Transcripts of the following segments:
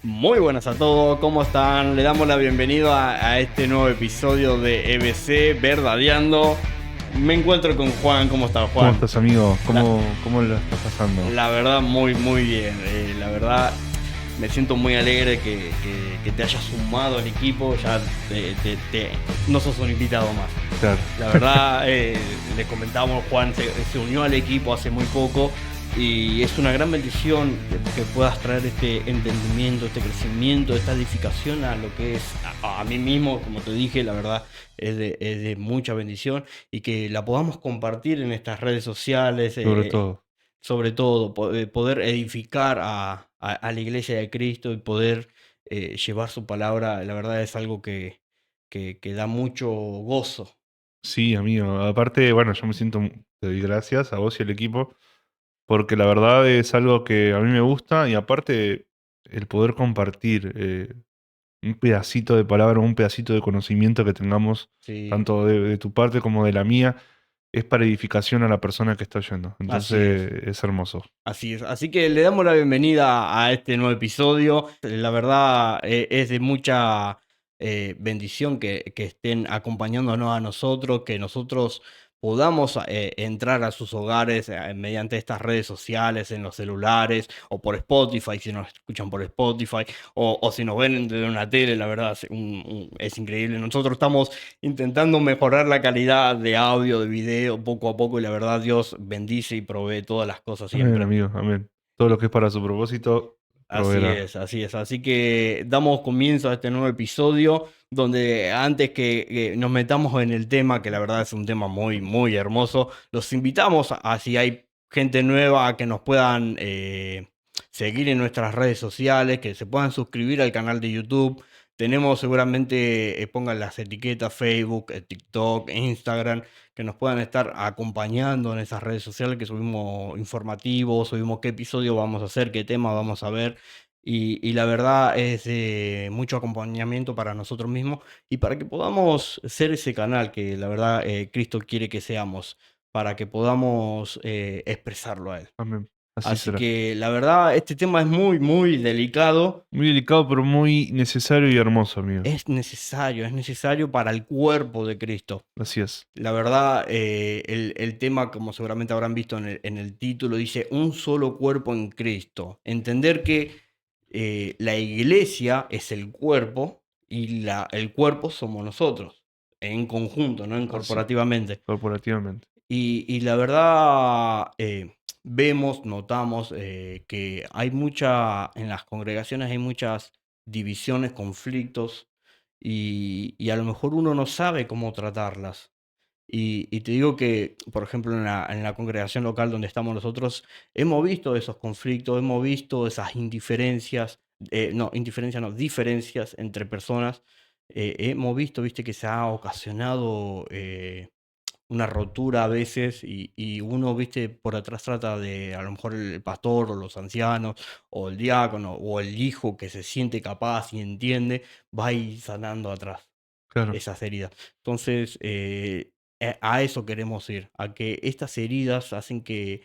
Muy buenas a todos, ¿cómo están? Le damos la bienvenida a este nuevo episodio de EBC Verdadeando. Me encuentro con Juan. ¿Cómo estás, ¿Cómo Juan? estás, amigo? La, ¿Cómo lo estás pasando? la verdad, muy bien. La verdad, me siento muy alegre que te hayas sumado al equipo. Ya no sos un invitado más. Claro. La verdad, le comentábamos, Juan se unió al equipo hace muy poco y es una gran bendición que puedas traer este entendimiento, este crecimiento, esta edificación a lo que es a mí mismo, como te dije, la verdad es de mucha bendición y que la podamos compartir en estas redes sociales, Sobre todo. sobre todo poder edificar a la iglesia de Cristo y poder llevar su palabra, la verdad es algo que da mucho gozo. Sí, amigo. Aparte, bueno, yo me siento, te doy gracias a vos y al equipo, porque la verdad es algo que a mí me gusta y aparte el poder compartir un pedacito de palabra, un pedacito de conocimiento que tengamos, Sí, tanto de tu parte como de la mía, es para edificación a la persona que está oyendo. así es. Entonces es hermoso. Así es. Así que le damos la bienvenida a este nuevo episodio. La verdad es de mucha bendición que estén acompañándonos a nosotros, que nosotros podamos entrar a sus hogares mediante estas redes sociales, en los celulares o por Spotify, si nos escuchan por Spotify o si nos ven desde una tele, la verdad es increíble. Nosotros estamos intentando mejorar la calidad de audio, de video, poco a poco, y la verdad Dios bendice y provee todas las cosas Amén, siempre. amigo, amén. Todo lo Y que es para su propósito, así proveerá. es, así es. Así que damos comienzo a este nuevo episodio, donde antes que nos metamos en el tema, que la verdad es un tema muy hermoso, los invitamos a si hay gente nueva a que nos puedan seguir en nuestras redes sociales, que se puedan suscribir al canal de YouTube. Tenemos seguramente, pongan las etiquetas Facebook, TikTok, Instagram, que nos puedan estar acompañando en esas redes sociales que subimos informativos, subimos qué episodio vamos a hacer, qué tema vamos a ver. Y la verdad es de mucho acompañamiento para nosotros mismos y para que podamos ser ese canal que la verdad Cristo quiere que seamos, para que podamos expresarlo a Él. Amén. Así Así será. que la verdad, este tema es muy delicado. Muy delicado, pero muy necesario y hermoso, amigo. Es necesario para el cuerpo de Cristo. Así es. La verdad, el tema, como seguramente habrán visto en el título, dice un solo cuerpo en Cristo. Entender que la iglesia es el cuerpo y el cuerpo somos nosotros, en conjunto, ¿no? En Así. corporativamente. Corporativamente. Y la verdad, vemos, notamos que hay en las congregaciones hay muchas divisiones, conflictos, y a lo mejor uno no sabe cómo tratarlas. Y te digo que, por ejemplo, en la congregación local donde estamos nosotros, hemos visto esos conflictos, hemos visto esas indiferencias, no, indiferencias no, diferencias entre personas. Hemos visto, viste, que se ha ocasionado una rotura a veces y uno, viste, por atrás trata de, a lo mejor el pastor o los ancianos o el diácono o el hijo que se siente capaz y entiende, va a ir sanando atrás Claro, esas heridas. Entonces, a eso queremos ir, a que estas heridas hacen que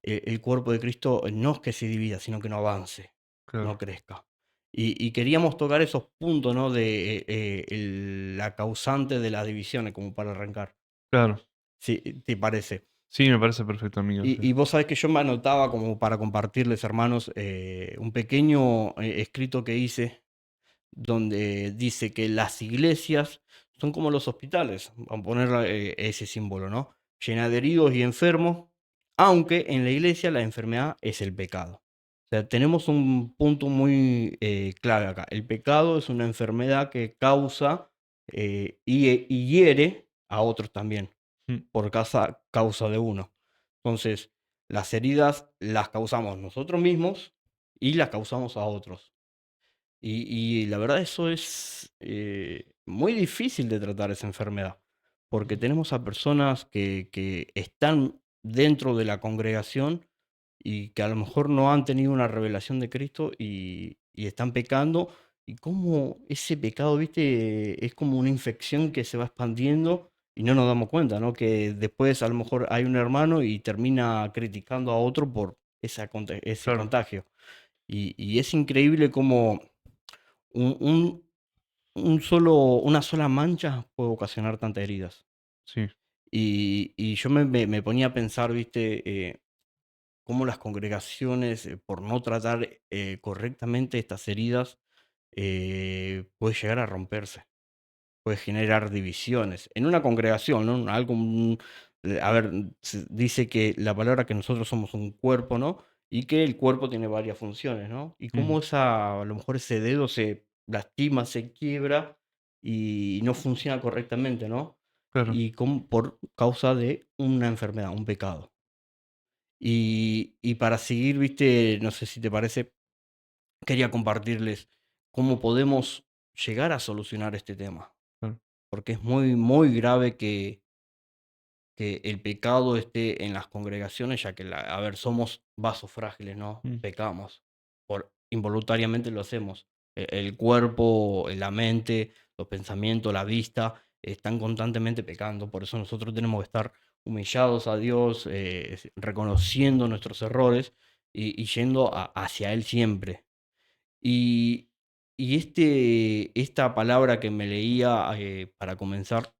el cuerpo de Cristo no es que se divida, sino que no avance, no claro, crezca. Y queríamos tocar esos puntos, ¿no? De la causante de las divisiones, como para arrancar. claro. Sí, ¿te parece? Sí, me parece perfecto, amigo. Sí. Y vos sabés que yo me anotaba como para compartirles, hermanos, un pequeño escrito que hice donde dice que las iglesias son como los hospitales, vamos a poner ese símbolo, ¿no? Llena de heridos y enfermos, aunque en la iglesia la enfermedad es el pecado. O sea, tenemos un punto muy clave acá. El pecado es una enfermedad que causa y hiere a otros también, Mm, por causa de uno. Entonces, las heridas las causamos nosotros mismos y las causamos a otros. Y la verdad eso es muy difícil de tratar esa enfermedad, porque tenemos a personas que están dentro de la congregación y que a lo mejor no han tenido una revelación de Cristo y están pecando, y cómo ese pecado, viste, es como una infección que se va expandiendo y no nos damos cuenta, ¿no? Que después a lo mejor hay un hermano y termina criticando a otro por ese Claro, contagio. Y es increíble cómo un, un- una sola mancha puede ocasionar tantas heridas. sí. Y yo me ponía a pensar, viste, cómo las congregaciones, por no tratar correctamente estas heridas, puede llegar a romperse, puede generar divisiones. En una congregación, ¿no? A ver, dice que la palabra que nosotros somos un cuerpo, ¿no? Y que el cuerpo tiene varias funciones, ¿no? Y Mm, cómo a lo mejor ese dedo se lastima, se quiebra y no funciona correctamente, ¿no? claro, Y por causa de una enfermedad, un pecado. Y para seguir, viste, no sé si te parece, quería compartirles cómo podemos llegar a solucionar este tema, claro. porque es muy, muy grave que el pecado esté en las congregaciones, ya que, a ver, somos vasos frágiles, ¿no? Mm, Pecamos, involuntariamente lo hacemos. El cuerpo, la mente, los pensamientos, la vista, están constantemente pecando, por eso nosotros tenemos que estar humillados a Dios, reconociendo nuestros errores y yendo hacia Él siempre. Y, esta palabra que me leía para comenzar,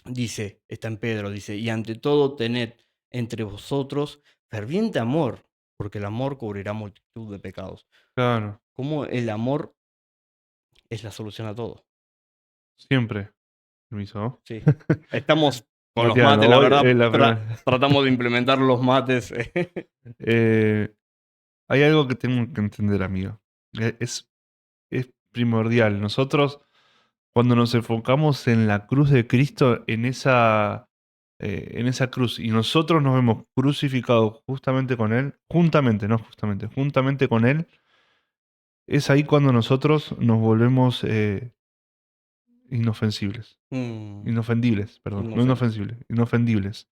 dice, está en Pedro, dice, y ante todo tened entre vosotros ferviente amor, porque el amor cubrirá multitud de pecados. claro, Como el amor es la solución a todo. siempre. Permiso. Sí. Estamos con los Mateando, mates, la hoy verdad, es la primera. tratamos de implementar los mates. Eh, Hay algo que tengo que entender, amigo. Es, es primordial. Nosotros, cuando nos enfocamos en la cruz de Cristo, en esa cruz, y nosotros nos vemos crucificados justamente con Él, juntamente, no justamente, juntamente con Él, es ahí cuando nosotros nos volvemos inofensibles. Mm, Inofendibles, perdón. No inofensible. inofensibles, inofendibles.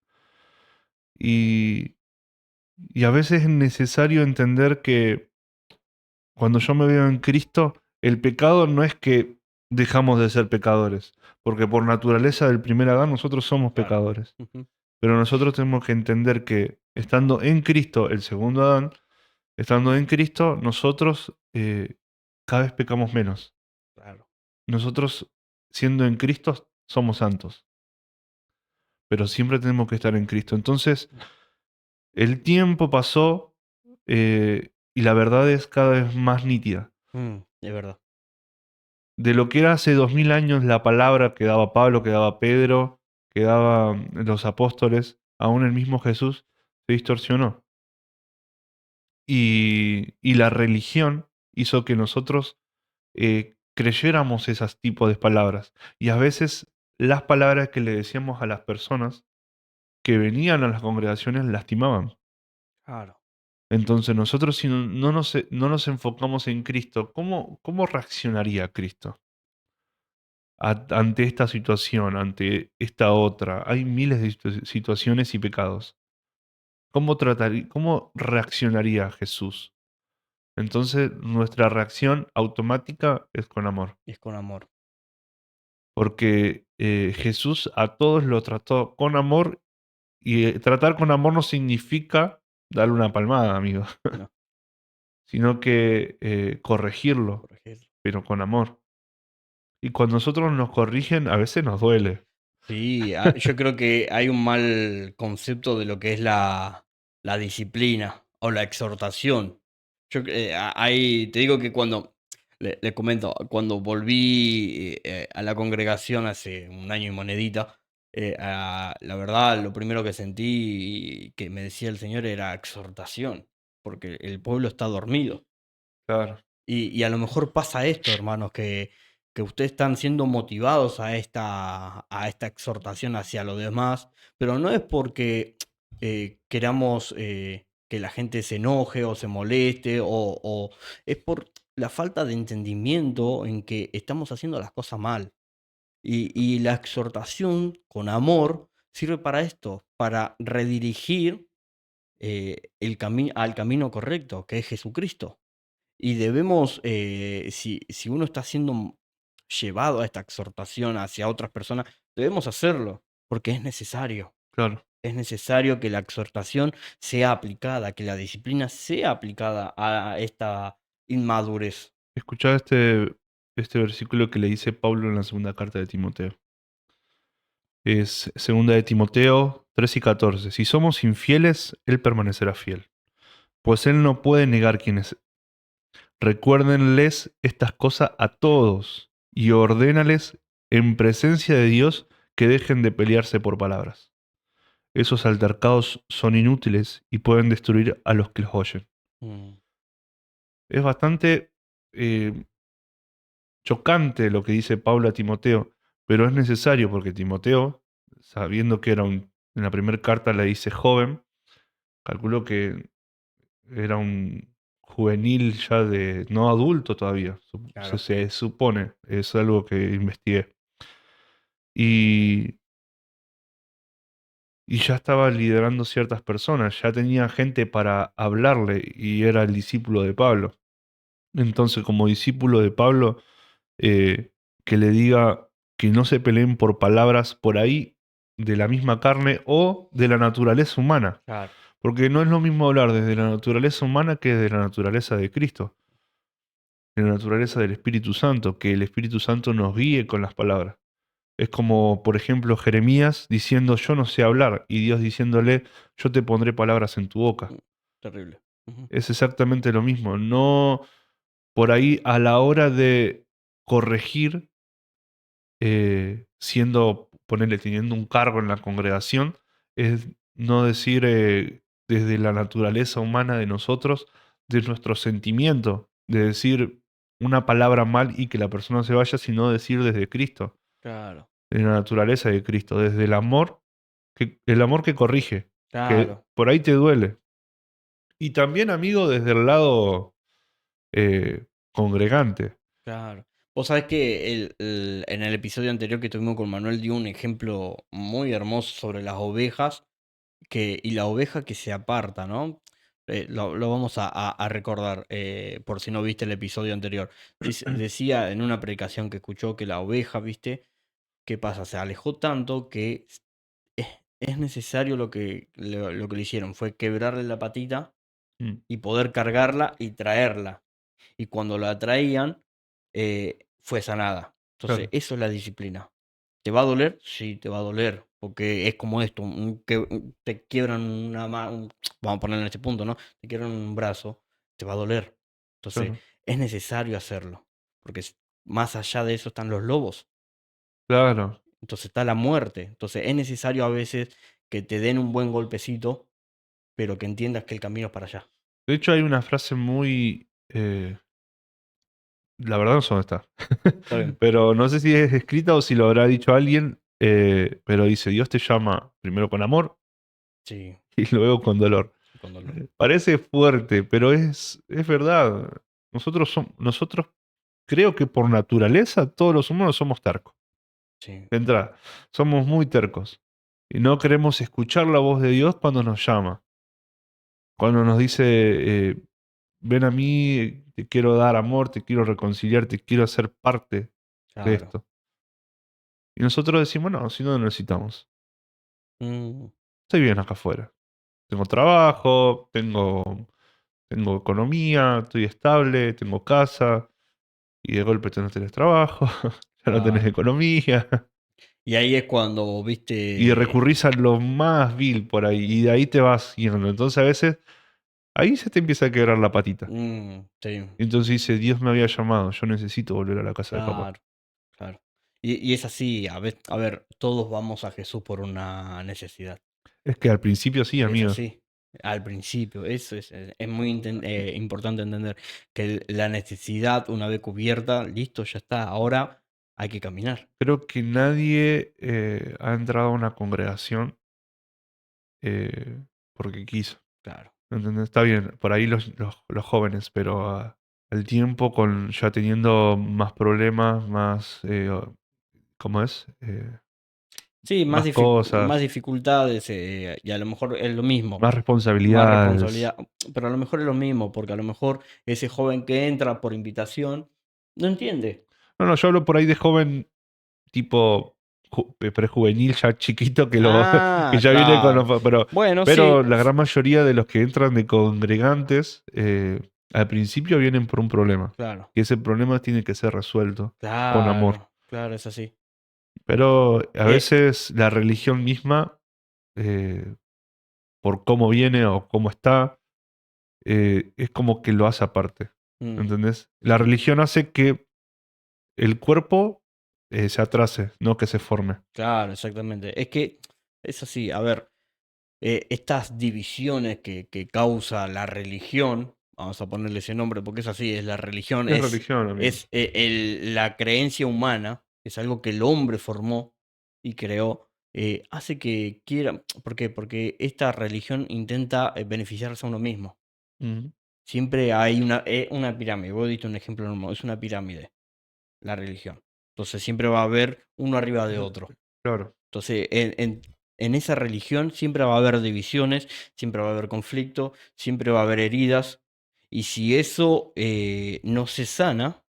Y, y a veces es necesario entender que cuando yo me veo en Cristo, el pecado no es que dejamos de ser pecadores, porque por naturaleza del primer Adán nosotros somos Claro. pecadores. Ujú. Pero nosotros tenemos que entender que estando en Cristo, el segundo Adán, estando en Cristo, nosotros cada vez pecamos menos. Claro. Nosotros, siendo en Cristo, somos santos, pero siempre tenemos que estar en Cristo. Entonces, el tiempo pasó y la verdad es cada vez más nítida. Es verdad. De lo que era hace 2000 años la palabra que daba Pablo, que daba Pedro, que daban los apóstoles, aún el mismo Jesús, se distorsionó. Y la religión hizo que nosotros creyéramos esos tipos de palabras. Y a veces las palabras que le decíamos a las personas que venían a las congregaciones lastimaban. Claro. Entonces nosotros si no nos enfocamos en Cristo, ¿cómo reaccionaría Cristo ante esta situación, ante esta otra? Hay miles de situaciones y pecados. ¿Cómo reaccionaría Jesús? Entonces nuestra reacción automática es con amor, Es con amor. porque Jesús a todos lo trató con amor y tratar con amor no significa darle una palmada, amigo, No, sino que corregirlo, corregir. pero con amor. Y cuando nosotros nos corrigen, a veces nos duele. Sí, yo creo que hay un mal concepto de lo que es la disciplina o la exhortación. Te digo que le comento, cuando volví a la congregación hace un año y monedita, la verdad, lo primero que sentí que me decía el Señor era exhortación, porque el pueblo está dormido. Claro, Y a lo mejor pasa esto, hermanos, que ustedes están siendo motivados a esta exhortación hacia los demás, pero no es porque queramos que la gente se enoje o se moleste, o es por la falta de entendimiento en que estamos haciendo las cosas mal. Y la exhortación con amor sirve para esto, para redirigir al camino correcto, que es Jesucristo. Y debemos, si uno está siendo llevado a esta exhortación hacia otras personas, debemos hacerlo, porque es necesario. Claro. Es necesario que la exhortación sea aplicada, que la disciplina sea aplicada a esta inmadurez. Escuchá este versículo que le dice Pablo en la segunda carta de Timoteo. Es segunda de Timoteo 3:14. Si somos infieles, Él permanecerá fiel, pues Él no puede negar quienes. Recuérdenles estas cosas a todos y ordénales en presencia de Dios que dejen de pelearse por palabras. Esos altercados son inútiles y pueden destruir a los que los oyen. Mm, Es bastante eh, chocante lo que dice Pablo a Timoteo, pero es necesario porque Timoteo, sabiendo que en la primera carta le dice joven, calculo que era un juvenil ya de no adulto todavía, claro, se supone, es algo que investigué. Y, y ya estaba liderando ciertas personas, ya tenía gente para hablarle y era el discípulo de Pablo. Entonces, como discípulo de Pablo, eh, que le diga que no se peleen por palabras por ahí de la misma carne o de la naturaleza humana. claro, Porque no es lo mismo hablar desde la naturaleza humana que de la naturaleza de Cristo, de la naturaleza del Espíritu Santo, que el Espíritu Santo nos guíe con las palabras. Es como, por ejemplo, Jeremías diciendo, yo no sé hablar, y Dios diciéndole, yo te pondré palabras en tu boca. mm, terrible. Ujú, Es exactamente lo mismo. No, por ahí a la hora de corregir, ponerle, teniendo un cargo en la congregación, es no decir desde la naturaleza humana de nosotros, de nuestro sentimiento, de decir una palabra mal y que la persona se vaya, sino decir desde Cristo, claro, de la naturaleza de Cristo, desde el amor que corrige, que claro, por ahí te duele. Y también, amigo, desde el lado congregante. claro. Vos sabés que en el episodio anterior que tuvimos con Manuel dio un ejemplo muy hermoso sobre las ovejas y la oveja que se aparta, ¿no? Lo vamos a recordar por si no viste el episodio anterior. Decía en una predicación que escuchó que la oveja, ¿viste? ¿Qué pasa? Se alejó tanto que es, es necesario lo que le hicieron. Fue quebrarle la patita Mm, y poder cargarla y traerla. Y cuando la traían, fue sanada. Entonces, claro, eso es la disciplina. ¿Te va a doler? Sí, te va a doler. Porque es como esto, te quiebran vamos a ponerlo en este punto, ¿no? Te quiebran un brazo, te va a doler. Entonces, claro, es necesario hacerlo. Porque más allá de eso están los lobos. claro. Entonces está la muerte. Entonces es necesario a veces que te den un buen golpecito, pero que entiendas que el camino es para allá. De hecho, hay una frase muy, la verdad no sé dónde está. Está bien. Pero no sé si es escrita o si lo habrá dicho alguien. Pero dice, Dios te llama primero con amor Sí, y luego con dolor. con dolor. Parece fuerte, pero es verdad. Nosotros creo que por naturaleza todos los humanos somos tercos. Sí, De entrada, somos muy tercos. Y no queremos escuchar la voz de Dios cuando nos llama. Cuando nos dice, ven a mí, te quiero dar amor, te quiero reconciliar, te quiero hacer parte de claro. esto. Y nosotros decimos, no, si no lo necesitamos. Mm, Estoy bien acá afuera. Tengo trabajo, tengo economía, estoy estable, tengo casa, y de golpe tú no tenés trabajo, ya no tenés claro. economía, Y ahí es cuando, y viste, recurrís a lo más vil por ahí, y de ahí te vas yendo. Entonces a veces, ahí se te empieza a quebrar la patita. sí, Y entonces dice, Dios me había llamado, yo necesito volver a la casa de papá. claro, claro. Y es así, a ver, todos vamos a Jesús por una necesidad. Es que al principio sí, Es amigo. así. Al principio, eso es muy importante entender que la necesidad, una vez cubierta, listo, ya está. Ahora hay que caminar. Creo que nadie ha entrado a una congregación porque quiso. Claro, ¿Entendés? Está bien, por ahí los jóvenes, pero al tiempo, con ya teniendo más problemas, más ¿cómo es? Sí, Más más cosas, dificultades y a lo mejor es lo mismo, más más responsabilidades. responsabilidad, pero a lo mejor es lo mismo, porque a lo mejor ese joven que entra por invitación no entiende. No, no, yo hablo por ahí de joven tipo prejuvenil, ya chiquito, que Ah, ya viene con claro. Bueno, sí, pero la gran mayoría de los que entran de congregantes, al principio vienen por un problema. claro, Y ese problema tiene que ser resuelto con amor. claro, claro, es así. Pero a Eh, veces la religión misma, eh, por cómo viene o cómo está, es como que lo hace aparte. mm, ¿Entendés? La sí, religión hace que el cuerpo se atrase, no que se forme. claro, exactamente. Es que es así, a ver, estas divisiones que causa la religión, vamos a ponerle ese nombre porque es así, es la religión, Es religión, amigo. es la creencia humana, es algo que el hombre formó y creó, hace que quiera, ¿por qué? Porque esta religión intenta beneficiarse a uno mismo. Ujú. Siempre hay una pirámide, vos diste un ejemplo normal, es una pirámide, la religión. Entonces siempre va a haber uno arriba de otro. Claro. Entonces, en esa religión siempre va a haber divisiones, siempre va a haber conflicto, siempre va a haber heridas. Y si eso no se sana,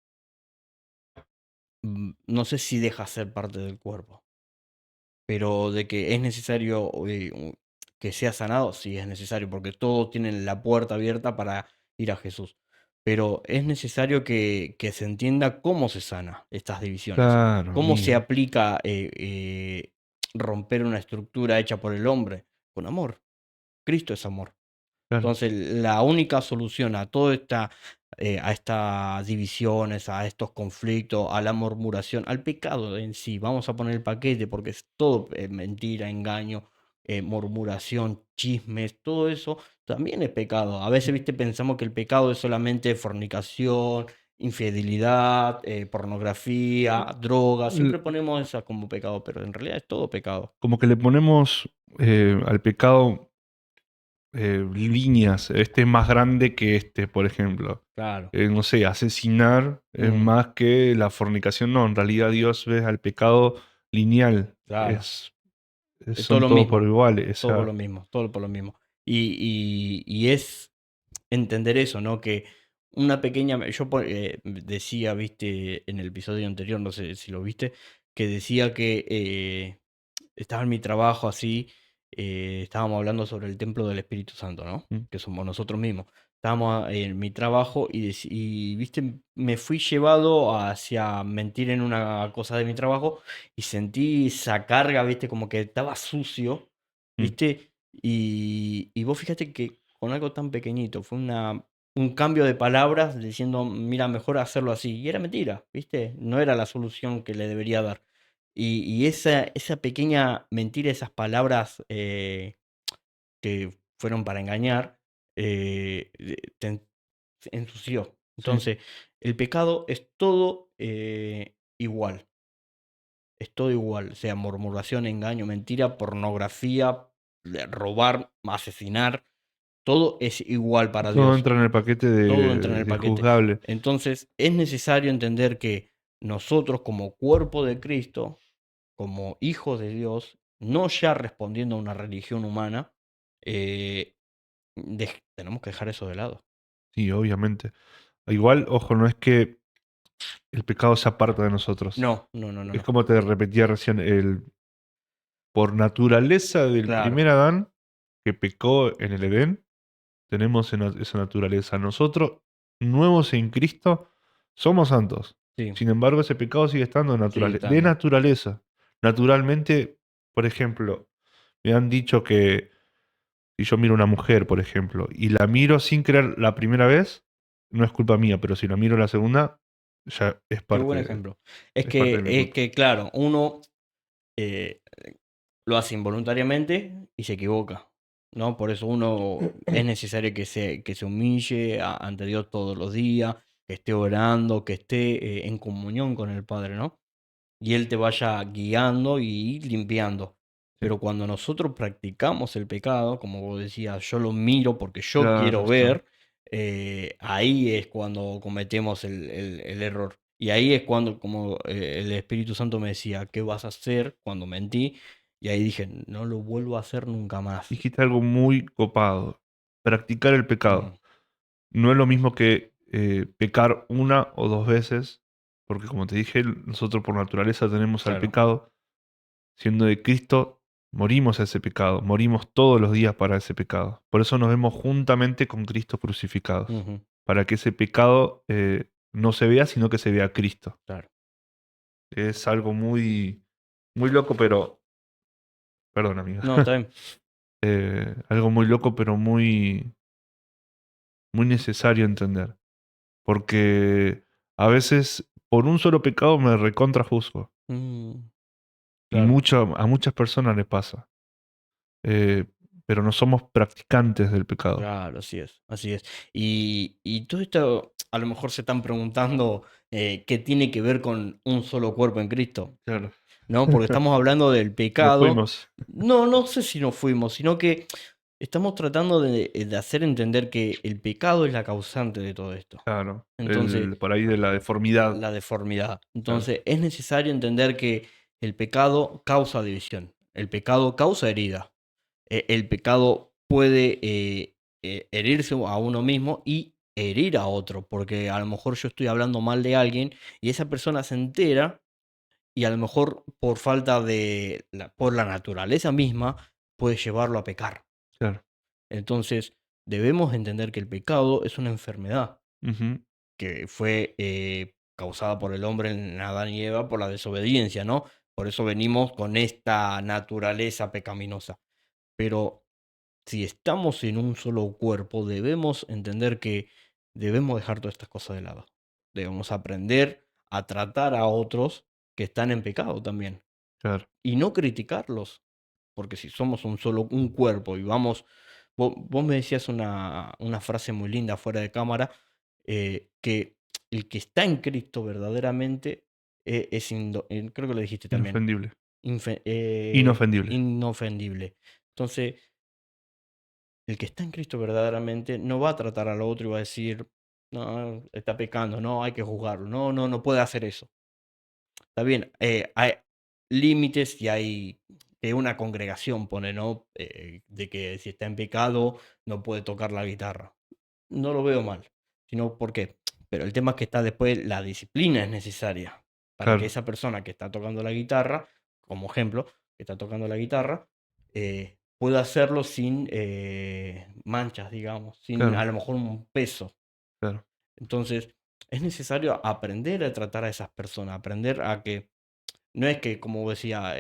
no sé si deja ser parte del cuerpo. Pero de que es necesario que sea sanado, sí es necesario, porque todos tienen la puerta abierta para ir a Jesús. Pero es necesario que se entienda cómo se sana estas divisiones, Claro, cómo se amigo. aplica romper una estructura hecha por el hombre con amor. Cristo es amor. Claro. Entonces, la única solución a toda esta, a estas divisiones, a estos conflictos, a la murmuración, al pecado en sí, vamos a poner el paquete porque es todo mentira, engaño, murmuración, chismes, todo eso también es pecado. A veces, viste, pensamos que el pecado es solamente fornicación, infidelidad, pornografía, droga, L- siempre ponemos esa como pecado, pero en realidad es todo pecado. Como que le ponemos al pecado líneas. Este es más grande que este, por ejemplo. Claro, No sé, asesinar es mm, más que la fornicación. No, en realidad Dios ve al pecado lineal. claro. Es todo Son lo todos por mismo. igual. Todo por lo Esa, mismo, todo por lo mismo. Y es entender eso, ¿no? Que una pequeña, yo decía, viste, en el episodio anterior, no sé si lo viste, que decía que estaba en mi trabajo así, estábamos hablando sobre el templo del Espíritu Santo, ¿no? mm, Que somos nosotros mismos. Estábamos en mi trabajo y, viste, me fui llevado hacia mentir en una cosa de mi trabajo y sentí esa carga, viste, como que estaba sucio, mm. viste, y vos fíjate que con algo tan pequeñito, fue un cambio de palabras diciendo, mira, mejor hacerlo así. Y era mentira, viste, no era la solución que le debería dar. Y esa pequeña mentira, esas palabras que fueron para engañar, te ensució. Sí. Entonces, el pecado es todo igual, es todo igual, sea murmuración, engaño, mentira, pornografía, robar, asesinar, todo es igual para Todo Dios, entra en el paquete todo entra en el de paquete. juzgable. Entonces, es necesario entender que nosotros como cuerpo de Cristo, como hijos de Dios, no ya respondiendo a una religión humana, eh, tenemos que dejar eso de lado. Sí, obviamente. Igual, ojo, no es que el pecado se aparta de nosotros. No, no, no, no, Es no. como te repetía recién, por naturaleza del Claro, primer Adán que pecó en el Edén, tenemos esa naturaleza. Nosotros, nuevos en Cristo, somos santos. sí, Sin embargo, ese pecado sigue estando sigue de estando. naturaleza. Naturalmente, por ejemplo, me han dicho que si yo miro a una mujer, por ejemplo, y la miro sin querer la primera vez, no es culpa mía, pero si la miro la segunda, ya Qué buen ejemplo. es parte de mi Es culpa. que, claro, uno eh, lo hace involuntariamente y se equivoca, ¿no? Por eso uno es necesario que se humille ante Dios todos los días, que esté orando, que esté en comunión con el Padre, ¿no? Y Él te vaya guiando y limpiando. Sí, Pero cuando nosotros practicamos el pecado, como vos decías, yo lo miro porque yo claro quiero está. ver, ahí es cuando cometemos el error. Y ahí es cuando, como el Espíritu Santo me decía, ¿qué vas a hacer cuando mentí? Y ahí dije, no lo vuelvo a hacer nunca más. Dijiste algo muy copado. Practicar el Mm, pecado. No es lo mismo que pecar una o dos veces, porque como te dije, nosotros por naturaleza tenemos al claro. pecado. Siendo de Cristo, morimos a ese pecado, morimos todos los días para ese pecado. Por eso nos vemos juntamente con Cristo crucificados, Ujú, para que ese pecado no se vea, sino que se vea a Cristo. claro. Es algo muy, muy loco, pero... Perdón, amiga. No, está bien. Algo muy loco, pero muy, muy necesario entender. Porque a veces por un solo pecado me recontrajuzgo. Mm, Y claro. a muchas personas les pasa. Eh, pero no somos practicantes del pecado. Claro, así es, así es. Y todo esto, a lo mejor se están preguntando qué tiene que ver con un solo cuerpo en Cristo, Claro. ¿no? Porque estamos hablando del Nos pecado. fuimos. No, no sé si nos fuimos, sino que estamos tratando de hacer entender que el pecado es la causante de todo esto. Claro. Entonces, Por ahí de la deformidad. la deformidad. Claro. Entonces, es necesario entender que el pecado causa división, el pecado causa herida, el pecado puede herirse a uno mismo y herir a otro, porque a lo mejor yo estoy hablando mal de alguien y esa persona se entera y a lo mejor por falta por la naturaleza misma, puede llevarlo a pecar. Claro. Entonces, debemos entender que el pecado es una enfermedad Ujú. que fue causada por el hombre en Adán y Eva por la desobediencia, ¿no? Por eso venimos con esta naturaleza pecaminosa. Pero si estamos en un solo cuerpo, debemos entender que debemos dejar todas estas cosas de lado. Debemos aprender a tratar a otros que están en pecado también Claro. y no criticarlos, porque si somos un cuerpo y vamos, vos me decías una frase muy linda fuera de cámara, que el que está en Cristo verdaderamente creo que lo dijiste también, Inofendible. Inofendible. inofendible. Entonces, el que está en Cristo verdaderamente no va a tratar al otro y va a decir, no, está pecando, no, hay que juzgarlo, no, no, no puede hacer eso. Está bien, hay límites y hay que una congregación pone, ¿no? De que si está en pecado no puede tocar la guitarra. No lo veo mal, sino porque, pero el tema es que está después, la disciplina es necesaria para que Claro. esa persona que está tocando la guitarra, como ejemplo, que está tocando la guitarra, pueda hacerlo sin manchas, digamos, sin a Claro. lo mejor un peso. Claro. Entonces, es necesario aprender a tratar a esas personas, aprender a que no es que, como decía,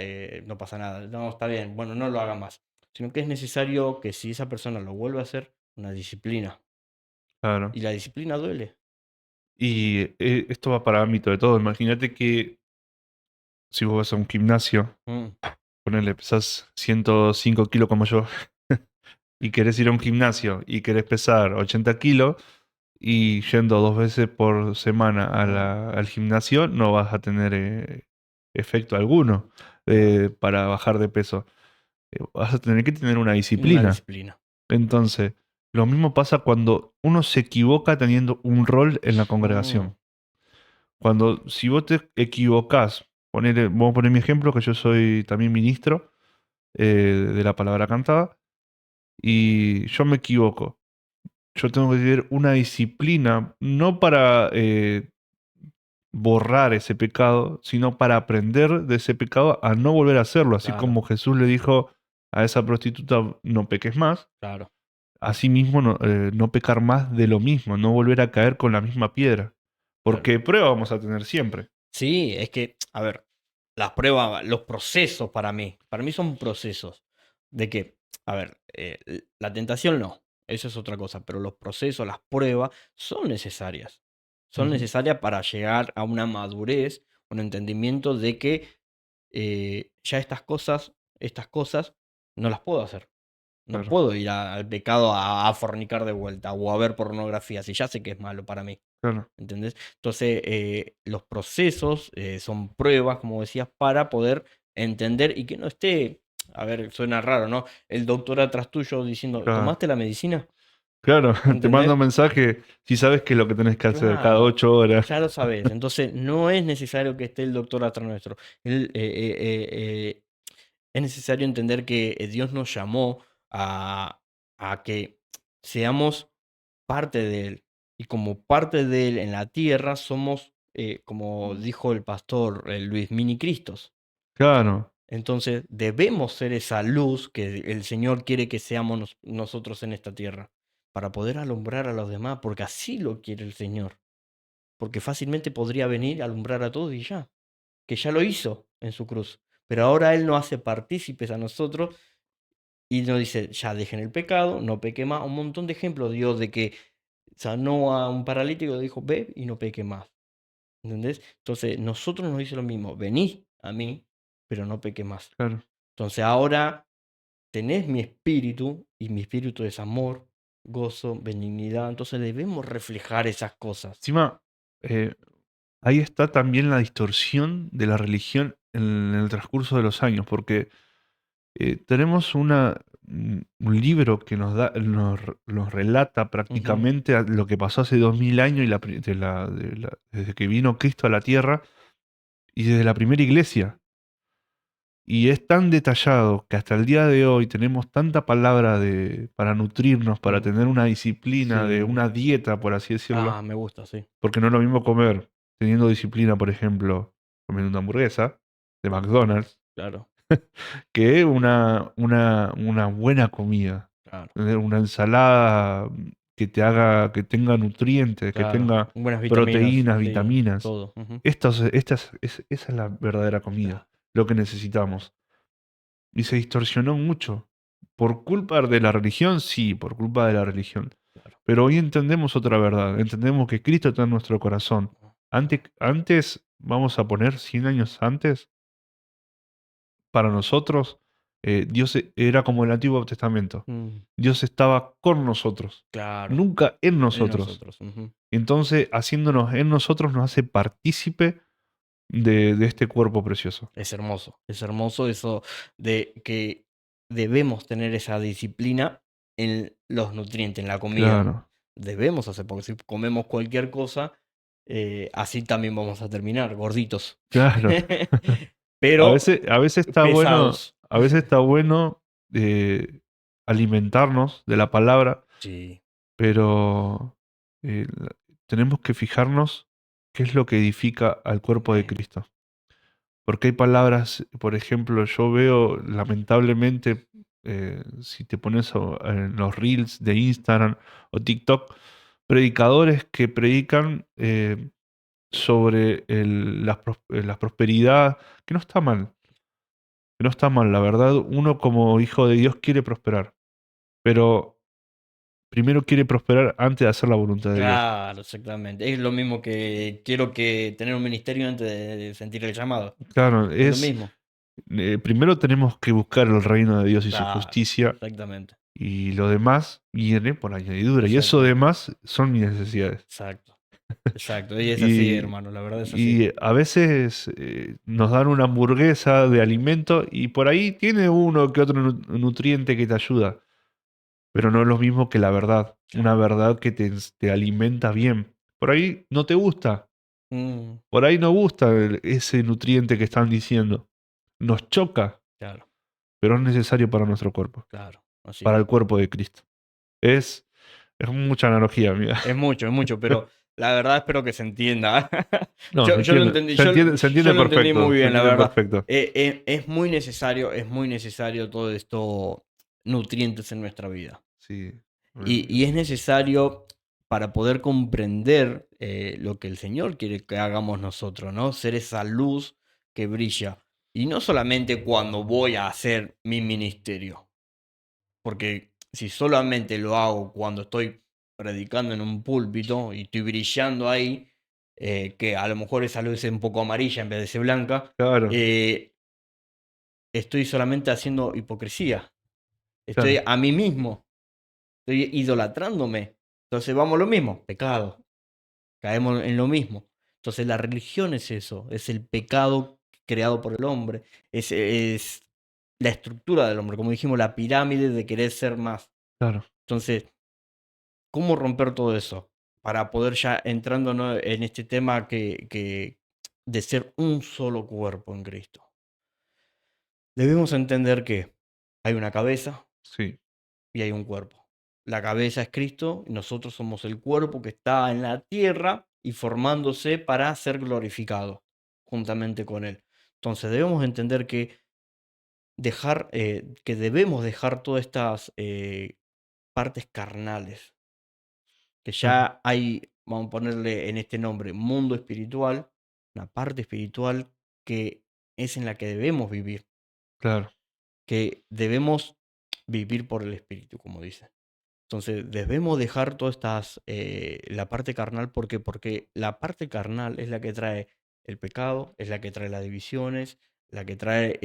no pasa nada, no, está bien, bueno, no lo haga más, sino que es necesario que si esa persona lo vuelve a hacer, una disciplina. Claro. Y la disciplina duele. Y esto va para ámbito de todo. Imagínate que si vos vas a un gimnasio, Mm, ponele, pesás 105 kilos como yo, y querés ir a un gimnasio y querés pesar 80 kilos, y yendo dos veces por semana mm, al gimnasio, no vas a tener efecto alguno claro, para bajar de peso. Vas a tener que tener una una disciplina. disciplina. Entonces, lo mismo pasa cuando uno se equivoca teniendo un rol en la Mm, congregación. Cuando, si vos te equivocás, vamos a poner mi ejemplo, que yo soy también ministro de la palabra cantada, y yo me equivoco. Yo tengo que tener una disciplina, no para borrar ese pecado, sino para aprender de ese pecado a no volver a hacerlo. Así claro, como Jesús le dijo a esa prostituta, no peques más, claro, asimismo no, no pecar más de lo mismo, no volver a caer con la misma piedra. claro. Porque prueba vamos a tener siempre. Sí, es que, a ver, las pruebas, los procesos para mí son procesos de que, a ver, la tentación no, eso es otra cosa, pero los procesos, las pruebas son Ujú. necesarias para llegar a una madurez, un entendimiento de que ya estas cosas no las puedo hacer. No Claro, puedo ir al pecado a fornicar de vuelta o a ver pornografía, si ya sé que es malo para mí. claro, ¿Entendés? Entonces, los procesos son pruebas, como decías, para poder entender y que no esté, a ver, suena raro, ¿no? El doctor atrás tuyo diciendo, claro. ¿tomaste la medicina? Claro, te manda ¿Entendés? un mensaje si sabes qué es lo que tenés que hacer cada Claro, 8 horas. ya lo sabes. Entonces, no es necesario que esté el doctor atrás nuestro. Él, es necesario entender que Dios nos llamó a que seamos parte de Él. Y como parte de Él en la tierra, somos, como dijo el pastor Luis, mini Cristos. Claro, Entonces, debemos ser esa luz que el Señor quiere que seamos nosotros en esta tierra, para poder alumbrar a los demás, porque así lo quiere el Señor. Porque fácilmente podría venir a alumbrar a todos y ya, que ya lo hizo en su cruz. Pero ahora Él nos hace partícipes a nosotros y nos dice, ya dejen el pecado, no peque más. Un montón de ejemplos dio de que sanó a un paralítico, dijo, ve y no peque más. ¿Entendés? Entonces, nosotros nos dice lo mismo, vení a mí, pero no peque más. claro. Entonces, ahora tenés mi espíritu y mi espíritu es amor, gozo, benignidad. Entonces, debemos reflejar esas cosas. Encima, eh, ahí está también la distorsión de la religión en el transcurso de los años, porque tenemos un libro que nos relata Ujú. prácticamente lo que pasó hace 2000 años y desde que vino Cristo a la tierra y desde la primera iglesia. Y es tan detallado que hasta el día de hoy tenemos tanta palabra para nutrirnos, para Mm, tener una disciplina, de sí. una dieta, por así decirlo. Ah, me gusta, sí. Porque no es lo mismo comer teniendo disciplina, por ejemplo, comiendo una hamburguesa de McDonald's, Claro, que una buena comida. claro, Tener una ensalada que te haga, que tenga nutrientes, que claro. tenga Buenas vitaminas, proteínas, sí, vitaminas. todo. Ujú. Esa es la verdadera comida, Claro, lo que necesitamos. Y se distorsionó mucho. ¿Por culpa de la religión? Sí, por culpa de la religión. claro. Pero hoy entendemos otra verdad. Entendemos que Cristo está en nuestro corazón. Antes, vamos a poner 100 años antes, para nosotros, Dios era como el Antiguo Testamento. Mm, Dios estaba con nosotros, claro, nunca en en nosotros. nosotros. Ujú. Entonces, haciéndonos en nosotros, nos hace partícipe de este cuerpo precioso. Es hermoso eso de que debemos tener esa disciplina en los nutrientes, en la comida. Claro, Debemos hacer, porque si comemos cualquier cosa, así también vamos a terminar, gorditos. claro. Pero A veces está bueno, pesados. a veces está bueno alimentarnos de la palabra, Sí. pero tenemos que fijarnos qué es lo que edifica al cuerpo de Amén. Cristo. Porque hay palabras, por ejemplo, yo veo lamentablemente, si te pones en los reels de Instagram o TikTok, predicadores que predican sobre la prosperidad, que no está mal, que no está mal, la verdad, uno como hijo de Dios quiere prosperar, pero primero quiere prosperar antes de hacer la voluntad de Dios. Claro, exactamente. Es lo mismo que quiero que tener un ministerio antes de sentir el llamado. Claro, Es lo mismo. primero tenemos que buscar el reino de Dios y su Claro, justicia, exactamente. y lo demás viene por añadidura, y eso Exactamente. demás son mis necesidades. Exacto. Exacto. Y es así, Y, hermano. La verdad es así. y a veces nos dan una hamburguesa de alimento y por ahí tiene uno que otro nutriente que te ayuda, pero no es lo mismo que la verdad, una Claro. verdad que te alimenta bien. Por ahí no te gusta, Mm, por ahí no gusta ese nutriente que están diciendo. Nos choca, claro, pero es necesario para nuestro cuerpo, claro. Así para es. el cuerpo de Cristo. Es, es mucha analogía, amiga. Es mucho, pero la verdad espero que se entienda. No, Yo lo entendí, se yo entiende lo entendí perfecto, muy se bien, la entiende verdad. perfecto. Es muy necesario todo esto, nutrientes en nuestra vida. Sí, Y es necesario para poder comprender lo que el Señor quiere que hagamos nosotros, ¿no? Ser esa luz que brilla. Y no solamente cuando voy a hacer mi ministerio, porque si solamente lo hago cuando estoy predicando en un púlpito y estoy brillando ahí, que a lo mejor esa luz es un poco amarilla en vez de ser blanca, claro, eh, estoy solamente haciendo hipocresía. Estoy claro, a mí mismo, estoy idolatrándome. Entonces vamos a lo mismo, pecado, caemos en lo mismo. Entonces la religión es eso, es el pecado creado por el hombre, es la estructura del hombre, como dijimos, la pirámide de querer ser más. claro. Entonces, ¿Cómo romper todo eso? Para poder ya entrando, ¿no?, en este tema de ser un solo cuerpo en Cristo. Debemos entender que hay una cabeza Sí, y hay un cuerpo. La cabeza es Cristo y nosotros somos el cuerpo que está en la tierra y formándose para ser glorificado juntamente con Él. Entonces debemos entender que debemos dejar todas estas partes carnales, que claro, ya hay, vamos a ponerle en este nombre, mundo espiritual, una parte espiritual que es en la que debemos vivir, claro, que debemos vivir por el Espíritu, como dice. Entonces debemos dejar todas estas, la parte carnal, ¿por qué? Porque la parte carnal es la que trae el pecado, es la que trae las divisiones, la que trae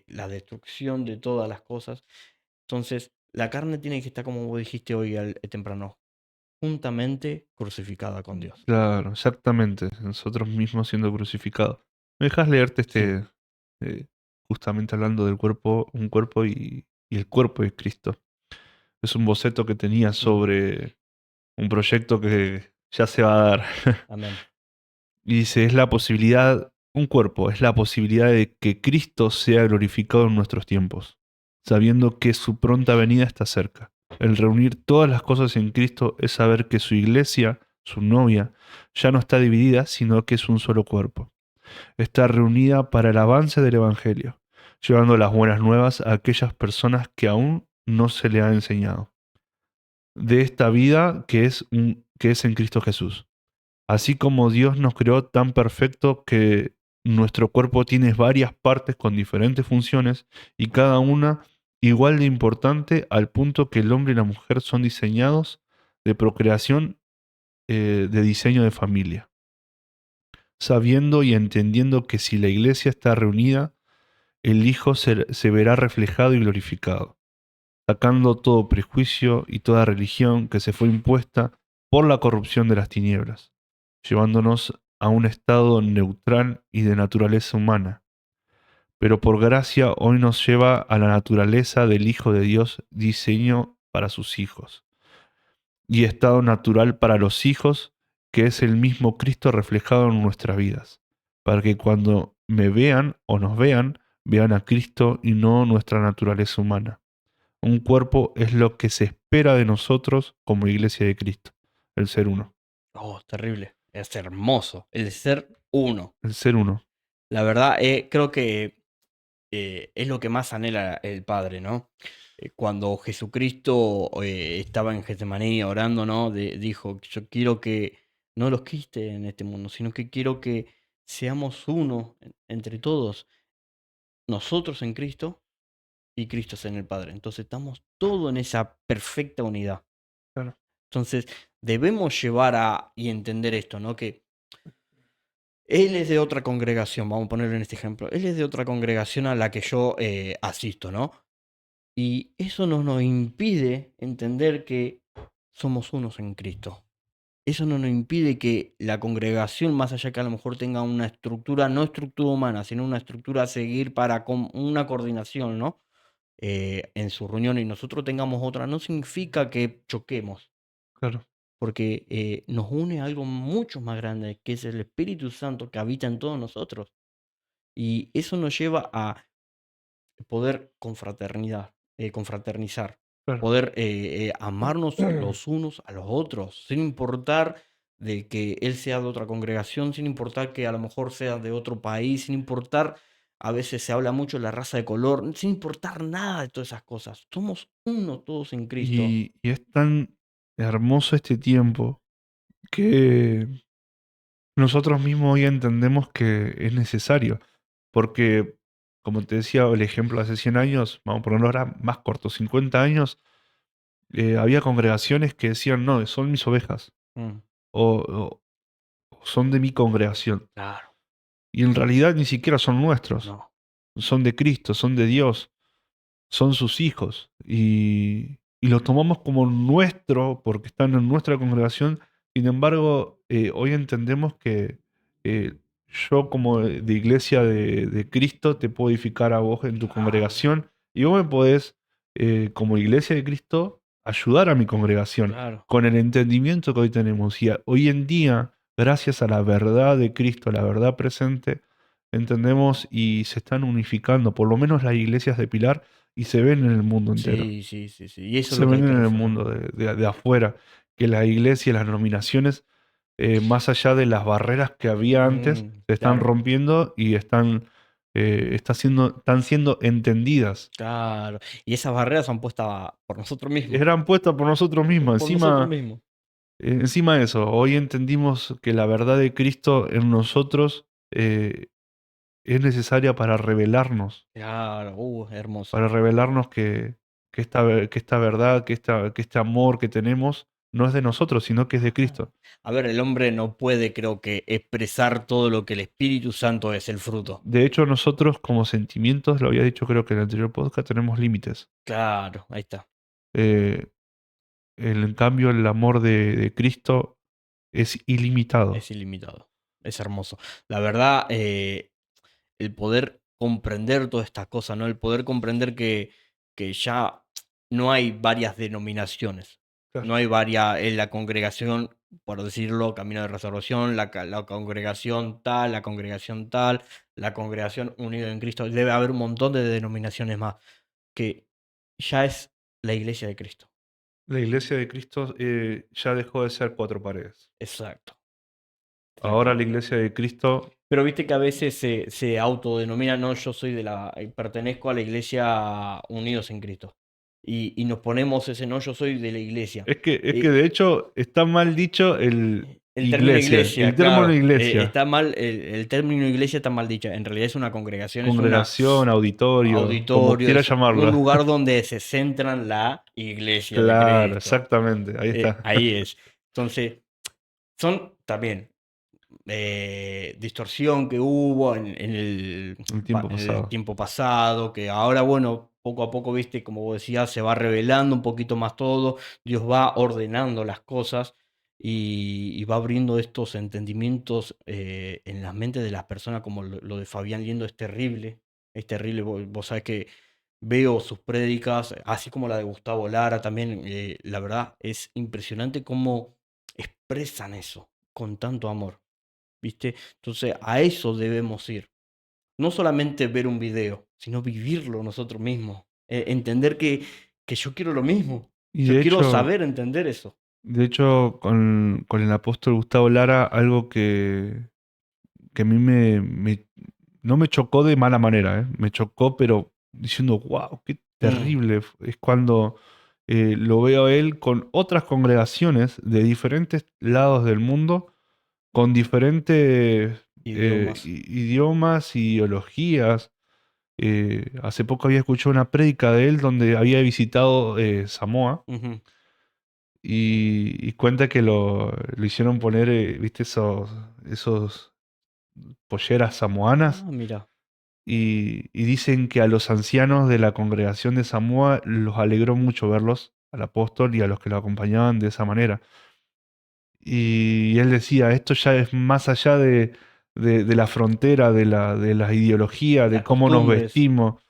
la destrucción de todas las cosas. Entonces, la carne tiene que estar, como vos dijiste hoy temprano, juntamente crucificada con Dios. claro, exactamente. Nosotros mismos siendo crucificados. ¿Me dejas leerte Sí. eh, justamente hablando del cuerpo, un cuerpo y el cuerpo de Cristo? Es un boceto que tenía Ujú. sobre un proyecto que ya se va a dar. Amén. Y dice, es la posibilidad, un cuerpo, es la posibilidad de que Cristo sea glorificado en nuestros tiempos, sabiendo que su pronta venida está cerca. El reunir todas las cosas en Cristo es saber que su iglesia, su novia, ya no está dividida, sino que es un solo cuerpo. Está reunida para el avance del Evangelio, llevando las buenas nuevas a aquellas personas que aún no se le ha enseñado, de esta vida que es en Cristo Jesús. Así como Dios nos creó tan perfecto que nuestro cuerpo tiene varias partes con diferentes funciones y cada una igual de importante al punto que el hombre y la mujer son diseñados de procreación, de diseño de familia, sabiendo y entendiendo que si la iglesia está reunida, el Hijo se verá reflejado y glorificado, sacando todo prejuicio y toda religión que se fue impuesta por la corrupción de las tinieblas, llevándonos a un estado neutral y de naturaleza humana. Pero por gracia hoy nos lleva a la naturaleza del Hijo de Dios, diseño para sus hijos, y estado natural para los hijos, que es el mismo Cristo reflejado en nuestras vidas, para que cuando me vean o nos vean, vean a Cristo y no nuestra naturaleza humana. Un cuerpo es lo que se espera de nosotros como iglesia de Cristo, el ser uno. Oh, terrible. Es hermoso. El ser uno. El ser uno, La verdad, creo que es lo que más anhela el Padre, ¿no? Cuando Jesucristo estaba en Getsemaní orando, ¿no? Dijo, yo quiero que no los quiste en este mundo, sino que quiero que seamos uno entre todos, nosotros en Cristo y Cristo en el Padre. Entonces estamos todos en esa perfecta unidad. claro, Entonces debemos llevar y entender esto, ¿no? Que él es de otra congregación, vamos a ponerlo en este ejemplo. Él es de otra congregación a la que yo asisto, ¿no? Y eso no nos impide entender que somos unos en Cristo. Eso no nos impide que la congregación, más allá que a lo mejor tenga una estructura, no estructura humana, sino una estructura a seguir para una coordinación, ¿no? En su reunión y nosotros tengamos otra, no significa que choquemos, claro, porque nos une algo mucho más grande, que es el Espíritu Santo que habita en todos nosotros. Y eso nos lleva a poder confraternizar, claro. poder amarnos los unos a los otros, sin importar de que él sea de otra congregación, sin importar que a lo mejor sea de otro país, sin importar, a veces se habla mucho de la raza de color, sin importar nada de todas esas cosas. Somos uno todos en Cristo. Y es tan hermoso este tiempo que nosotros mismos hoy entendemos que es necesario, porque, como te decía el ejemplo hace 100 años, vamos a ponerlo ahora más corto, 50 años, había congregaciones que decían, no, son mis ovejas, Mm, o son de mi congregación. claro, Y en realidad ni siquiera son nuestros, no. son de Cristo, son de Dios, son sus hijos. Y lo tomamos como nuestro porque están en nuestra congregación. Sin embargo, hoy entendemos que yo como de iglesia de Cristo te puedo edificar a vos en tu congregación y vos me podés, como iglesia de Cristo, ayudar a mi congregación Claro. con el entendimiento que hoy tenemos. Y hoy en día, gracias a la verdad de Cristo, la verdad presente, entendemos y se están unificando, por lo menos las iglesias de Pilar, y se ven en el mundo entero. Sí, sí, sí, sí. Y eso es Se lo que hay ven que en el reflejar. mundo de afuera, que la iglesia y las denominaciones, más allá de las barreras que había antes, se están Claro, rompiendo y están siendo entendidas. claro. Y esas barreras son puestas por nosotros mismos. Eran puestas por nosotros mismos. Por nosotros mismos. Encima de eso, hoy entendimos que la verdad de Cristo en nosotros es necesaria Claro, hermoso. para revelarnos que esta verdad, que este amor que tenemos no es de nosotros, sino que es de Cristo. A ver, el hombre no puede, creo que, expresar todo lo que el Espíritu Santo es el fruto. De hecho, nosotros como sentimientos, lo había dicho creo que en el anterior podcast, tenemos límites. Claro, ahí está. Eh, en cambio, el amor de Cristo es ilimitado. Es ilimitado. Es hermoso. La verdad, el poder comprender todas estas cosas, ¿no? El poder comprender que ya no hay varias denominaciones. Claro. No hay varias en la congregación, por decirlo, Camino de Reservación, la congregación tal, la congregación Unido en Cristo. Debe haber un montón de denominaciones más, que ya es la iglesia de Cristo. La iglesia de Cristo ya dejó de ser cuatro paredes. Exacto. Ahora la Exactamente. iglesia de Cristo Pero viste que a veces se autodenomina, no, yo soy pertenezco a la iglesia Unidos en Cristo. Y nos ponemos ese, no, yo soy de la iglesia. es que Eh, de hecho está mal dicho el el término iglesia, el iglesia, término claro, iglesia, está mal, el término iglesia está mal dicho. En realidad es una congregación, es una congregación, auditorio, como auditorio, quiera es un llamarlo. lugar donde se centran la iglesia de Claro, Cristo. exactamente, ahí está. Ahí es. Entonces, son también distorsión que hubo El tiempo en el pasado. tiempo pasado, que ahora, bueno, poco a poco, viste, como vos decías, se va revelando un poquito más todo, Dios va ordenando las cosas y va abriendo estos entendimientos en las mentes de las personas, como lo de Fabián Liendo es terrible, vos sabés que veo sus prédicas, así como la de Gustavo Lara también, la verdad es impresionante cómo expresan eso con tanto amor. ¿Viste? Entonces, a eso debemos ir. No solamente ver un video, sino vivirlo nosotros mismos. Entender que yo quiero lo mismo. Y Yo quiero saber entender eso. de hecho con el apóstol Gustavo Lara, algo que a mí no me chocó de mala manera, ¿eh? Me chocó, pero diciendo, wow, qué Mm, terrible. Es cuando lo veo a él con otras congregaciones de diferentes lados del mundo, con diferentes idiomas. idiomas, ideologías. Hace poco había escuchado una prédica de él donde había visitado Samoa Ujú. y cuenta que lo hicieron poner, ¿viste esos polleras samoanas? Ah, mira. Y dicen que a los ancianos de la congregación de Samoa los alegró mucho verlos, al apóstol y a los que lo acompañaban de esa manera. Y él decía, esto ya es más allá de la frontera, de la ideología, De de las cómo nos costumbres. vestimos,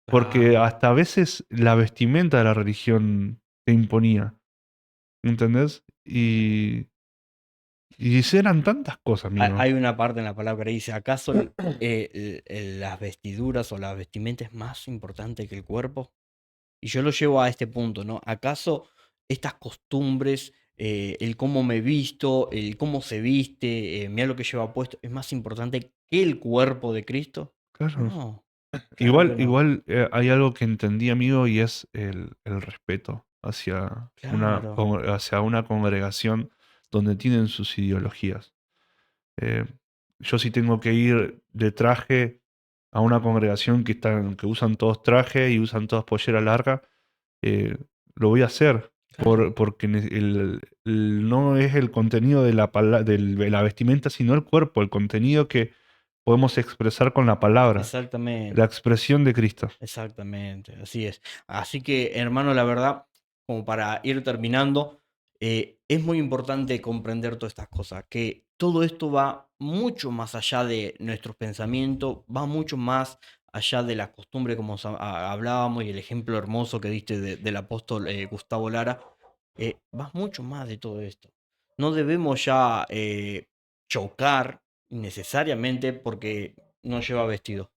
porque Claro. hasta a veces la vestimenta de la religión te imponía, ¿entendés? Y eran tantas cosas, amigo. Hay una parte en la palabra que dice, ¿acaso las vestiduras o la vestimenta es más importante que el cuerpo? Y yo lo llevo a este punto, ¿no? ¿Acaso estas costumbres, el cómo me visto, el cómo se viste, mira lo que lleva puesto, es más importante que el cuerpo de Cristo? Claro. No, claro que Igual, no. igual hay algo que entendí, amigo, y es el respeto Claro, hacia una congregación donde tienen sus ideologías. Eh, yo si tengo que ir de traje a una congregación que usan todos traje y usan todas pollera larga, eh, lo voy a hacer. claro, Porque no es el contenido de de la vestimenta, sino el cuerpo, el contenido que podemos expresar con la palabra, la exactamente. expresión de Cristo. Exactamente, así es. Así que, hermano, la verdad, como para ir terminando, es muy importante comprender todas estas cosas, que todo esto va mucho más allá de nuestros pensamientos, va mucho más allá de la costumbre como hablábamos y el ejemplo hermoso que diste del apóstol Gustavo Lara, va mucho más de todo esto. No debemos ya chocar innecesariamente porque no lleva vestido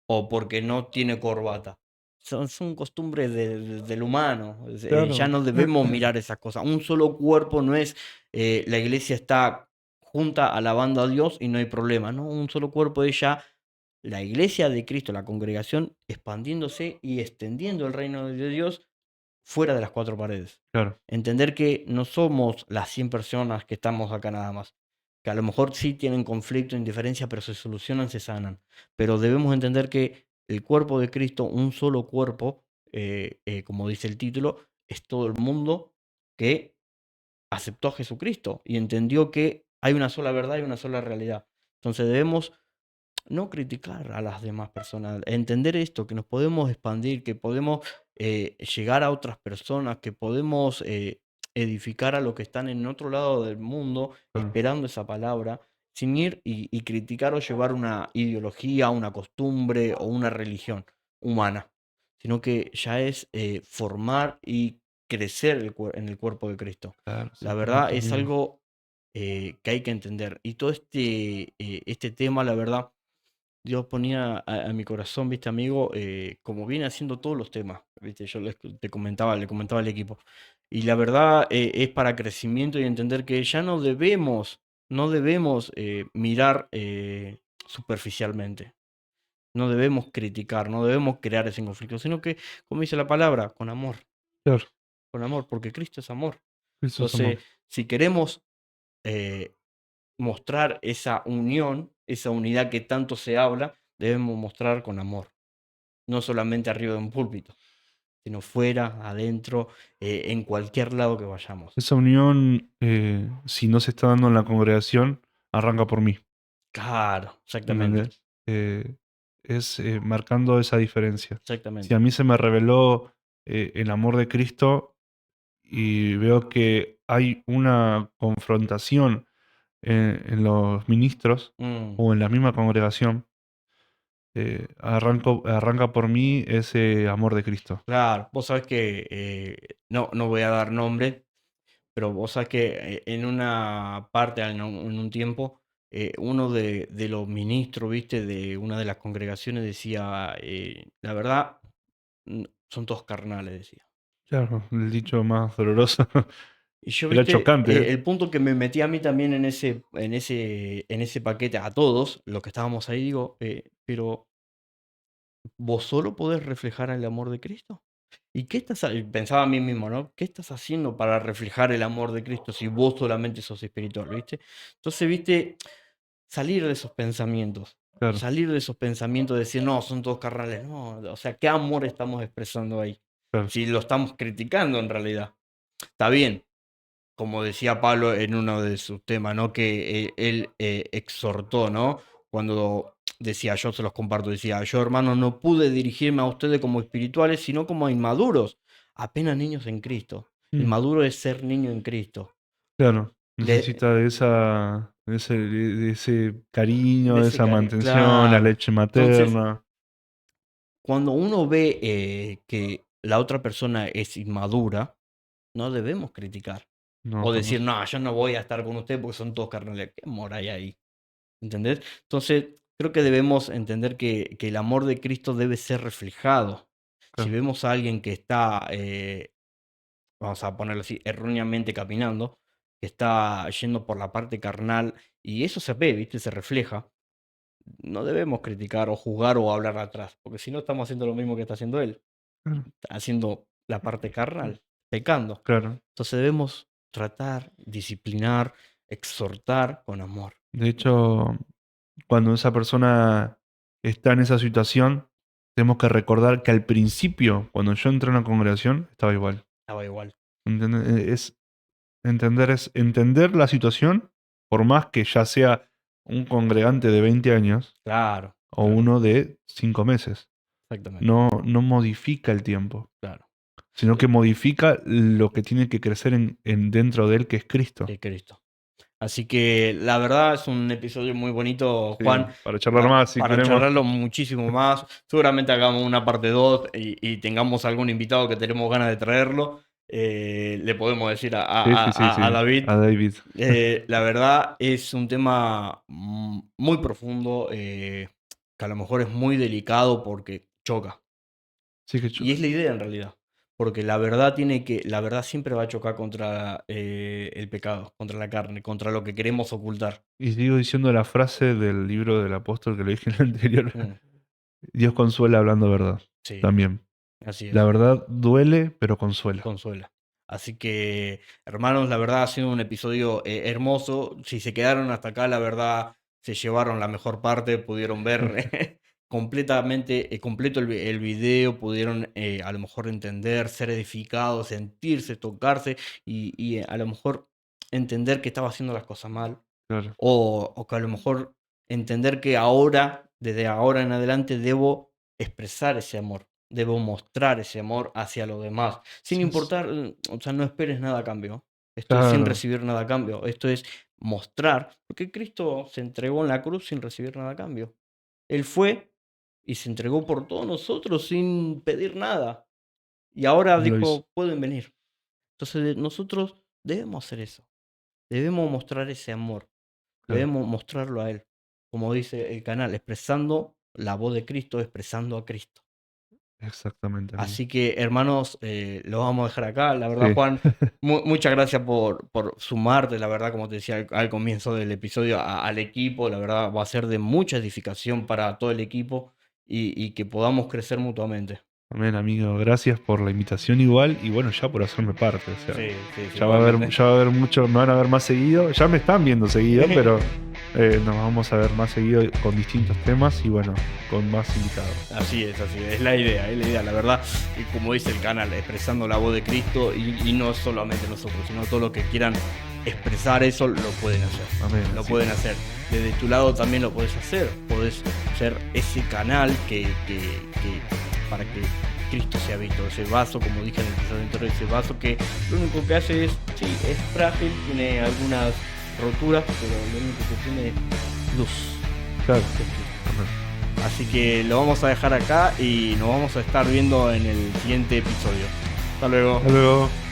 o porque no tiene corbata. Son costumbres del humano. Ya Claro. no debemos mirar esas cosas. Un solo cuerpo no es la iglesia está junta alabando a Dios y no hay problema, ¿no? Un solo cuerpo es ya la iglesia de Cristo, la congregación, expandiéndose y extendiendo el reino de Dios fuera de las cuatro paredes. Claro, Entender que no somos las 100 personas que estamos acá nada más. Que a lo mejor sí tienen conflicto, indiferencia, pero se solucionan, se sanan. Pero debemos entender que el cuerpo de Cristo, un solo cuerpo, como dice el título, es todo el mundo que aceptó a Jesucristo y entendió que hay una sola verdad y una sola realidad. Entonces debemos no criticar a las demás personas, entender esto, que nos podemos expandir, que podemos llegar a otras personas, que podemos edificar a los que están en otro lado del mundo claro, esperando esa palabra, sin ir y criticar o llevar una ideología, una costumbre o una religión humana, sino que ya es formar y crecer en el cuerpo de Cristo. claro, La sí, verdad es totalmente. algo que hay que entender. Y todo este tema, la verdad, Dios ponía a mi corazón, viste, amigo, como viene haciendo todos los temas, viste, yo le comentaba al equipo. Y la verdad es para crecimiento y entender que ya no debemos mirar superficialmente, no debemos criticar, no debemos crear ese conflicto, sino que, como dice la palabra, Claro, con amor, porque Cristo es amor. eso es amor. Entonces, si queremos eh, mostrar esa unión, esa unidad que tanto se habla, debemos mostrar con amor, no solamente arriba de un púlpito, sino fuera, adentro, en cualquier lado que vayamos. Esa unión, si no se está dando en la congregación, arranca por mí, Claro, exactamente, ¿entendés? Es marcando esa diferencia. Si a exactamente. mí se me reveló el amor de Cristo y veo que hay una confrontación en los ministros Mm, o en la misma congregación, arranca por mí ese amor de Cristo. claro, vos sabés que, no voy a dar nombre, pero vos sabés que en una parte, en un tiempo, uno de los ministros, viste, de una de las congregaciones decía, la verdad, son todos carnales, decía. Claro, el dicho más doloroso. Y yo, Era viste, chocante, ¿eh? el punto que me metí a mí también en ese paquete, a todos los que estábamos ahí, digo, pero vos solo podés reflejar el amor de Cristo. ¿Y qué pensaba a mí mismo, ¿no? ¿Qué estás haciendo para reflejar el amor de Cristo si vos solamente sos espiritual, viste? Entonces, viste, salir de esos pensamientos, Claro, salir de esos pensamientos de decir, no, son todos carnales, no, o sea, ¿qué amor estamos expresando ahí? claro. Si lo estamos criticando en realidad. Está bien, como decía Pablo en uno de sus temas, ¿no? Que él exhortó, ¿no? Cuando decía, yo se los comparto, decía, yo hermano no pude dirigirme a ustedes como espirituales, sino como a inmaduros, apenas niños en Cristo. El Mm, maduro es ser niño en Cristo. claro, De, necesita de ese cariño, de de ese esa cariño, mantención, la claro. leche Entonces, materna. cuando uno ve que la otra persona es inmadura, no debemos criticar. No, O decir, jamás. no, yo no voy a estar con usted porque son todos carnales. ¿Qué amor hay ahí? ¿Entendés? Entonces, creo que debemos entender que el amor de Cristo debe ser reflejado. Si Claro, vemos a alguien que está, vamos a ponerlo así, erróneamente caminando, que está yendo por la parte carnal, y eso se ve, ¿viste? Se refleja, no debemos criticar o juzgar o hablar atrás, porque si no estamos haciendo lo mismo que está haciendo él, claro, está haciendo la parte carnal, pecando. claro. Entonces debemos tratar, disciplinar, exhortar con amor. De hecho, cuando esa persona está en esa situación, tenemos que recordar que al principio, cuando yo entré en la congregación, estaba igual. Estaba igual. ¿Entendés? Es entender la situación, por más que ya sea un congregante de 20 años Claro, o claro, uno de 5 meses. exactamente, No modifica el tiempo, claro. sino que modifica lo que tiene que crecer dentro de él, que es Cristo. De Cristo. Así que la verdad es un episodio muy bonito, Sí, Juan. para charlar más si Para queremos. charlarlo muchísimo más. Seguramente hagamos una parte 2 y tengamos algún invitado que tenemos ganas de traerlo. Le podemos decir Sí, sí, sí, a sí. David. A David. La verdad es un tema muy profundo, que a lo mejor es muy delicado porque choca. Sí que Y es la idea en realidad. Porque la verdad siempre va a chocar contra el pecado, contra la carne, contra lo que queremos ocultar. Y sigo diciendo la frase del libro del apóstol que lo dije en el anterior. Mm, Dios consuela hablando verdad. sí, También. así La es. verdad duele, pero consuela. Consuela. Así que, hermanos, la verdad ha sido un episodio hermoso. Si se quedaron hasta acá, la verdad se llevaron la mejor parte, pudieron ver completamente, completo el video, pudieron a lo mejor entender, ser edificados, sentirse, tocarse y a lo mejor entender que estaba haciendo las cosas mal Claro, o que a lo mejor entender que ahora, desde ahora en adelante, debo expresar ese amor, debo mostrar ese amor hacia los demás, sin sí, importar, o sea, no esperes nada a cambio. Esto es sin claro, recibir nada a cambio. Esto es mostrar, porque Cristo se entregó en la cruz sin recibir nada a cambio. Él fue y se entregó por todos nosotros sin pedir nada. Y ahora lo hizo. dijo, pueden venir. Entonces nosotros debemos hacer eso. Debemos mostrar ese amor. Claro, Debemos mostrarlo a Él, como dice el canal, expresando la voz de Cristo, expresando a Cristo. exactamente, amigo. Así que, hermanos, lo vamos a dejar acá. La verdad, Sí, Juan, muchas gracias por sumarte, la verdad, como te decía al comienzo del episodio, al equipo. La verdad, va a ser de mucha edificación para todo el equipo y que podamos crecer mutuamente. amén, amigo. Gracias por la invitación igual y bueno, ya por hacerme parte. O sea, Sí, sí, sí, ya va a haber mucho, me van a ver más seguido. Ya me están viendo seguido, pero nos vamos a ver más seguido con distintos temas y bueno, con más invitados. Así es la idea, la verdad, y como dice el canal, expresando la voz de Cristo y no solamente nosotros, sino todos los que quieran expresar eso lo pueden hacer, Amén. lo así pueden hacer. Desde tu lado también lo puedes hacer, podés ser ese canal para que Cristo sea visto, ese vaso, como dije en el episodio anterior, ese vaso que lo único que hace es, sí, es frágil, tiene algunas roturas, pero lo único que tiene es luz. Claro. que es Cristo. Amén. Así que lo vamos a dejar acá y nos vamos a estar viendo en el siguiente episodio. Hasta luego. Hasta luego.